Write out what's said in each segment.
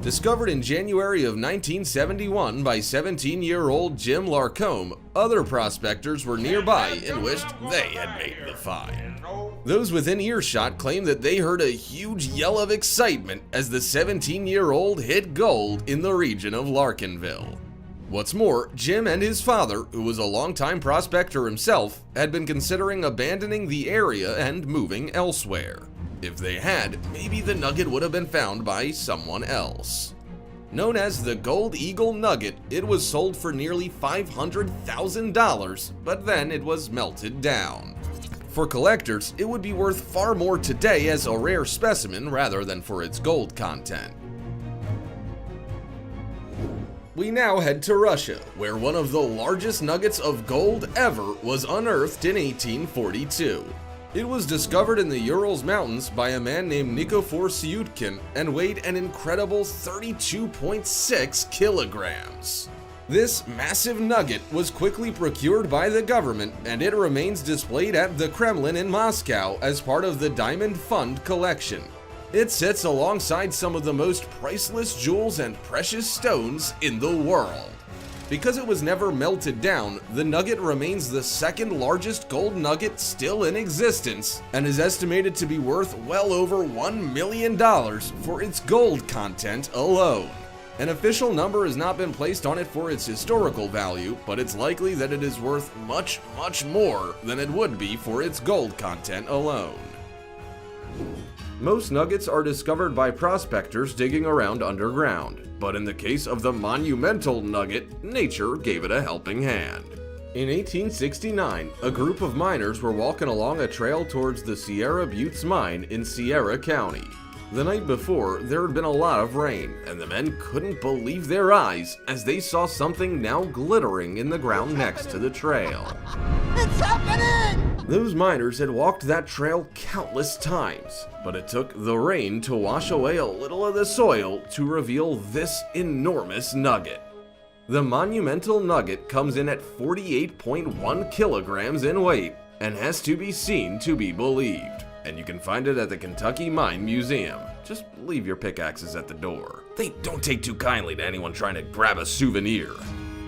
Discovered in January of 1971 by 17-year-old Jim Larcombe, other prospectors were nearby and wished they had made the find. Those within earshot claimed that they heard a huge yell of excitement as the 17-year-old hit gold in the region of Larkinville. What's more, Jim and his father, who was a longtime prospector himself, had been considering abandoning the area and moving elsewhere. If they had, maybe the nugget would have been found by someone else. Known as the Gold Eagle Nugget, it was sold for nearly $500,000, but then it was melted down. For collectors, it would be worth far more today as a rare specimen rather than for its gold content. We now head to Russia, where one of the largest nuggets of gold ever was unearthed in 1842. It was discovered in the Urals Mountains by a man named Nikifor Syutkin and weighed an incredible 32.6 kilograms. This massive nugget was quickly procured by the government, and it remains displayed at the Kremlin in Moscow as part of the Diamond Fund collection. It sits alongside some of the most priceless jewels and precious stones in the world. Because it was never melted down, the nugget remains the second largest gold nugget still in existence and is estimated to be worth well over $1 million for its gold content alone. An official number has not been placed on it for its historical value, but it's likely that it is worth much, much more than it would be for its gold content alone. Most nuggets are discovered by prospectors digging around underground, but in the case of the monumental nugget, nature gave it a helping hand. In 1869, a group of miners were walking along a trail towards the Sierra Buttes mine in Sierra County. The night before, there had been a lot of rain, and the men couldn't believe their eyes as they saw something now glittering in the ground next to the trail. It's happening! Those miners had walked that trail countless times, but it took the rain to wash away a little of the soil to reveal this enormous nugget. The monumental nugget comes in at 48.1 kilograms in weight and has to be seen to be believed. And you can find it at the Kentucky Mine Museum. Just leave your pickaxes at the door. They don't take too kindly to anyone trying to grab a souvenir.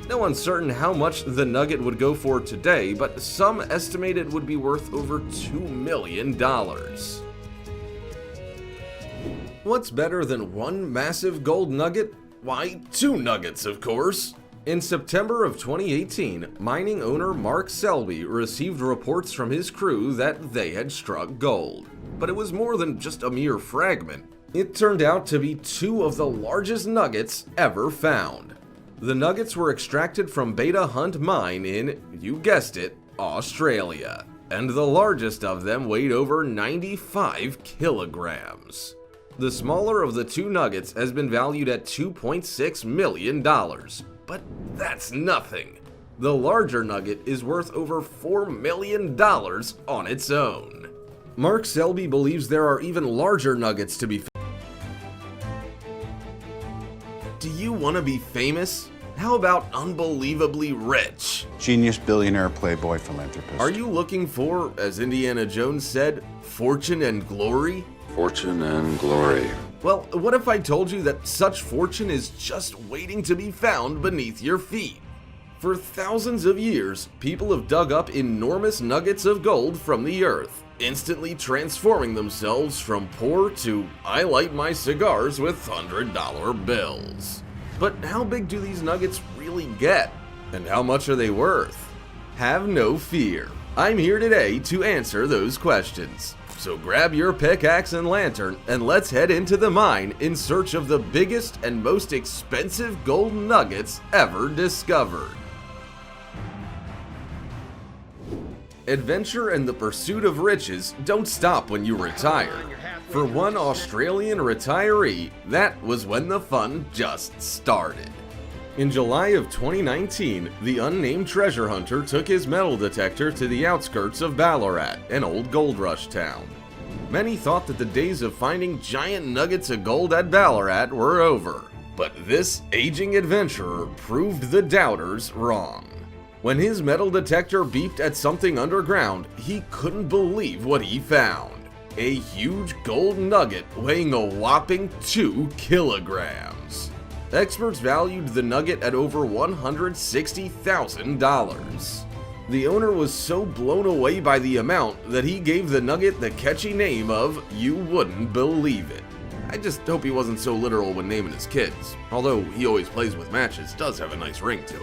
No one's certain how much the nugget would go for today, but some estimate it would be worth over $2 million. What's better than one massive gold nugget? Why, two nuggets, of course. In September of 2018, mining owner Mark Selby received reports from his crew that they had struck gold. But it was more than just a mere fragment. It turned out to be two of the largest nuggets ever found. The nuggets were extracted from Beta Hunt Mine in, you guessed it, Australia. And the largest of them weighed over 95 kilograms. The smaller of the two nuggets has been valued at $2.6 million. But that's nothing. The larger nugget is worth over $4 million on its own. Mark Selby believes there are even larger nuggets to be found. Do you want to be famous? How about unbelievably rich? Genius, billionaire, playboy, philanthropist. Are you looking for, as Indiana Jones said, fortune and glory? Fortune and glory. Well, what if I told you that such fortune is just waiting to be found beneath your feet? For thousands of years, people have dug up enormous nuggets of gold from the earth, instantly transforming themselves from poor to I light my cigars with $100 bills. But how big do these nuggets really get? And how much are they worth? Have no fear. I'm here today to answer those questions. So grab your pickaxe and lantern and let's head into the mine in search of the biggest and most expensive gold nuggets ever discovered. Adventure and the pursuit of riches don't stop when you retire. For one Australian retiree, that was when the fun just started. In July of 2019, the unnamed treasure hunter took his metal detector to the outskirts of Ballarat, an old gold rush town. Many thought that the days of finding giant nuggets of gold at Ballarat were over, but this aging adventurer proved the doubters wrong. When his metal detector beeped at something underground, he couldn't believe what he found. a huge gold nugget weighing a whopping 2 kilograms. Experts valued the nugget at over $160,000. The owner was so blown away by the amount that he gave the nugget the catchy name of "You Wouldn't Believe It." I just hope he wasn't so literal when naming his kids, although he always plays with matches, does have a nice ring to it.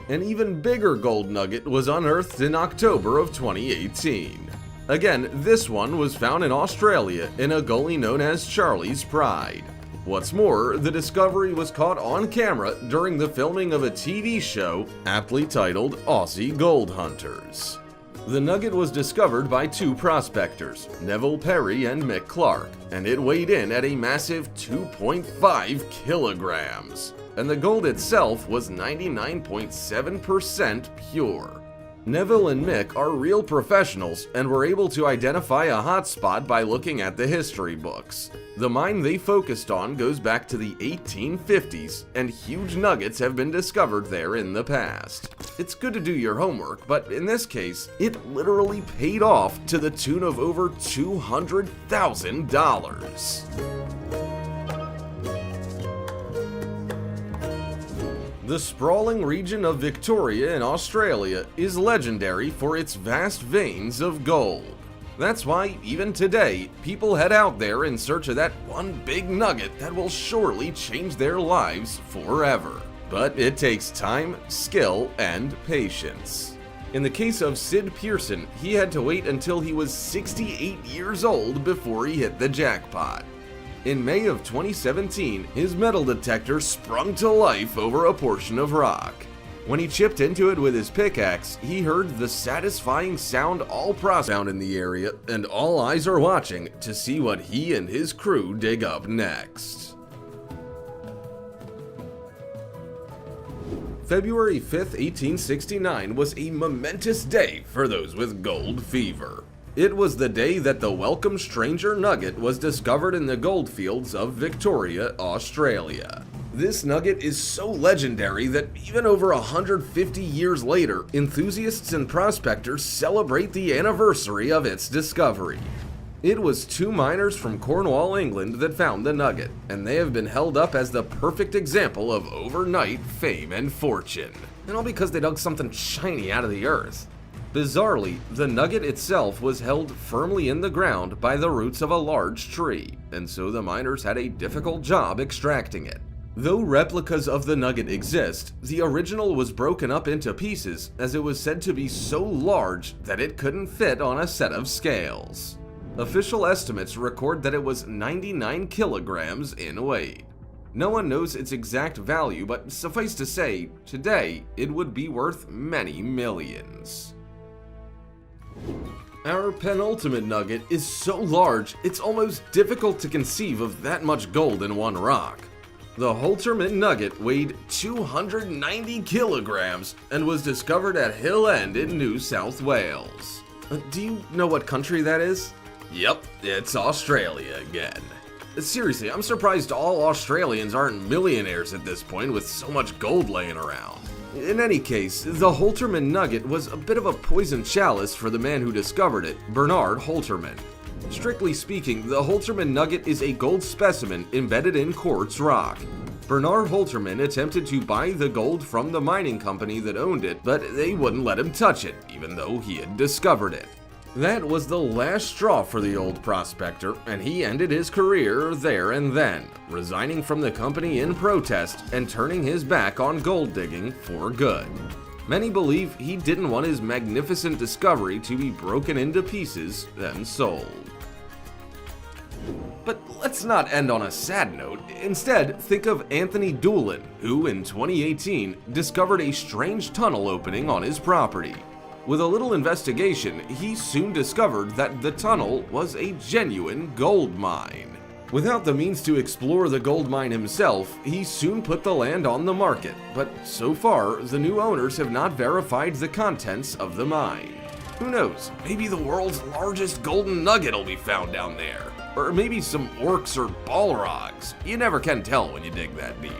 An even bigger gold nugget was unearthed in October of 2018. Again, this one was found in Australia in a gully known as Charlie's Pride. What's more, the discovery was caught on camera during the filming of a TV show aptly titled Aussie Gold Hunters. The nugget was discovered by two prospectors, Neville Perry and Mick Clark, and it weighed in at a massive 2.5 kilograms. And the gold itself was 99.7% pure. Neville and Mick are real professionals and were able to identify a hotspot by looking at the history books. The mine they focused on goes back to the 1850s, and huge nuggets have been discovered there in the past. It's good to do your homework, but in this case, it literally paid off to the tune of over $200,000. The sprawling region of Victoria in Australia is legendary for its vast veins of gold. That's why, even today, people head out there in search of that one big nugget that will surely change their lives forever. But it takes time, skill, and patience. In the case of Sid Pearson, he had to wait until he was 68 years old before he hit the jackpot. In May of 2017, his metal detector sprung to life over a portion of rock. When he chipped into it with his pickaxe, he heard the satisfying sound all found in the area, and all eyes are watching to see what he and his crew dig up next. February 5th, 1869 was a momentous day for those with gold fever. It was the day that the welcome stranger nugget was discovered in the goldfields of Victoria, Australia. This nugget is so legendary that even over 150 years later, enthusiasts and prospectors celebrate the anniversary of its discovery. It was two miners from Cornwall, England that found the nugget, and they have been held up as the perfect example of overnight fame and fortune. And all because they dug something shiny out of the earth. Bizarrely, the nugget itself was held firmly in the ground by the roots of a large tree, and so the miners had a difficult job extracting it. Though replicas of the nugget exist, the original was broken up into pieces as it was said to be so large that it couldn't fit on a set of scales. Official estimates record that it was 99 kilograms in weight. No one knows its exact value, but suffice to say, today it would be worth many millions. Our penultimate nugget is so large, it's almost difficult to conceive of that much gold in one rock. The Holterman nugget weighed 290 kilograms and was discovered at Hill End in New South Wales. Do you know what country that is? Yep, it's Australia again. Seriously, I'm surprised all Australians aren't millionaires at this point with so much gold laying around. In any case, the Holterman nugget was a bit of a poison chalice for the man who discovered it, Bernard Holterman. Strictly speaking, the Holterman nugget is a gold specimen embedded in quartz rock. Bernard Holterman attempted to buy the gold from the mining company that owned it, but they wouldn't let him touch it, even though he had discovered it. That was the last straw for the old prospector, and he ended his career there and then, resigning from the company in protest and turning his back on gold digging for good. Many believe he didn't want his magnificent discovery to be broken into pieces and sold. But let's not end on a sad note. Instead, think of Anthony Doolin, who in 2018 discovered a strange tunnel opening on his property. With a little investigation, he soon discovered that the tunnel was a genuine gold mine. Without the means to explore the gold mine himself, he soon put the land on the market, but so far, the new owners have not verified the contents of the mine. Who knows, maybe the world's largest golden nugget will be found down there. Or maybe some orcs or balrogs. You never can tell when you dig that deep.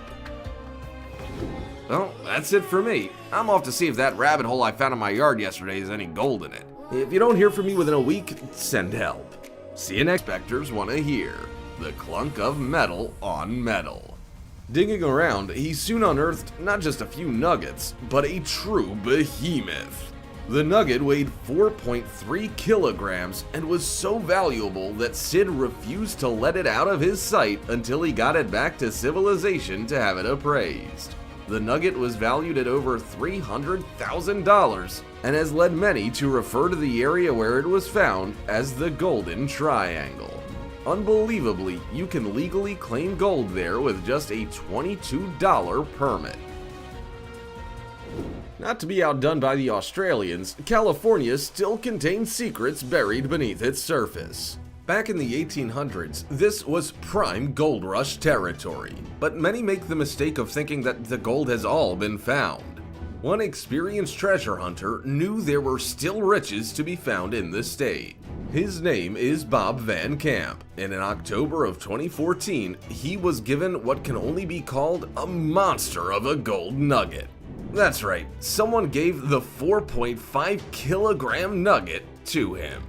Well, that's it for me. I'm off to see if that rabbit hole I found in my yard yesterday has any gold in it. If you don't hear from me within a week, send help. See you next. Specters want to hear the clunk of metal on metal. Digging around, he soon unearthed not just a few nuggets, but a true behemoth. The nugget weighed 4.3 kilograms and was so valuable that Sid refused to let it out of his sight until he got it back to civilization to have it appraised. The nugget was valued at over $300,000 and has led many to refer to the area where it was found as the Golden Triangle. Unbelievably, you can legally claim gold there with just a $22 permit. Not to be outdone by the Australians, California still contains secrets buried beneath its surface. Back in the 1800s, this was prime gold rush territory, but many make the mistake of thinking that the gold has all been found. One experienced treasure hunter knew there were still riches to be found in the state. His name is Bob Van Camp, and in October of 2014, he was given what can only be called a monster of a gold nugget. That's right, someone gave the 4.5 kilogram nugget to him.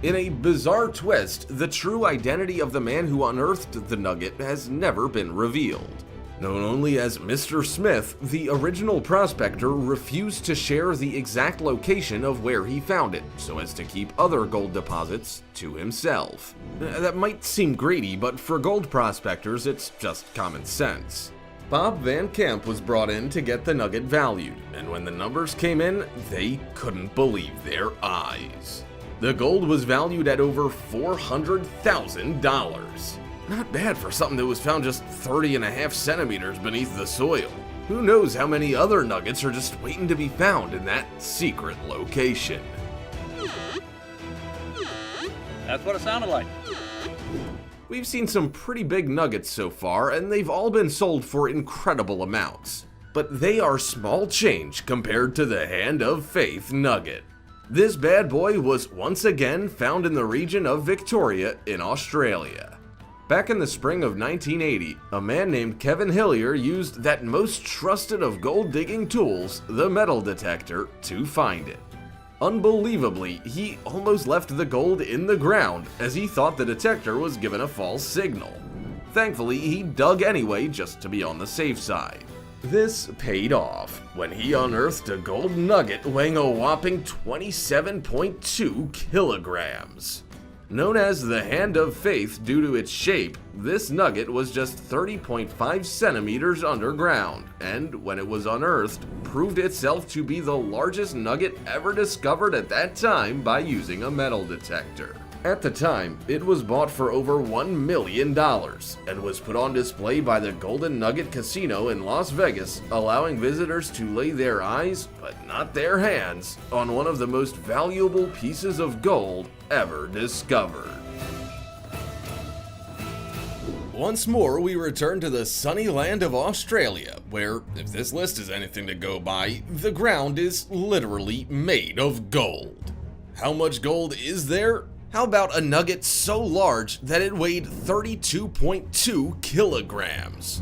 In a bizarre twist, the true identity of the man who unearthed the nugget has never been revealed. Known only as Mr. Smith, the original prospector refused to share the exact location of where he found it, so as to keep other gold deposits to himself. That might seem greedy, but for gold prospectors, it's just common sense. Bob Van Camp was brought in to get the nugget valued, and when the numbers came in, they couldn't believe their eyes. The gold was valued at over $400,000. Not bad for something that was found just 30.5 centimeters beneath the soil. Who knows how many other nuggets are just waiting to be found in that secret location. That's what it sounded like. We've seen some pretty big nuggets so far, and they've all been sold for incredible amounts. But they are small change compared to the Hand of Faith nugget. This bad boy was once again found in the region of Victoria in Australia. Back in the spring of 1980, a man named Kevin Hillier used that most trusted of gold digging tools, the metal detector, to find it. Unbelievably, he almost left the gold in the ground as he thought the detector was given a false signal. Thankfully, he dug anyway just to be on the safe side. This paid off when he unearthed a gold nugget weighing a whopping 27.2 kilograms. Known as the Hand of Faith due to its shape, this nugget was just 30.5 centimeters underground, and when it was unearthed, proved itself to be the largest nugget ever discovered at that time by using a metal detector. At the time, it was bought for over $1 million and was put on display by the Golden Nugget Casino in Las Vegas, allowing visitors to lay their eyes, but not their hands, on one of the most valuable pieces of gold ever discovered. Once more, we return to the sunny land of Australia, where, if this list is anything to go by, the ground is literally made of gold. How much gold is there? How about a nugget so large that it weighed 32.2 kilograms?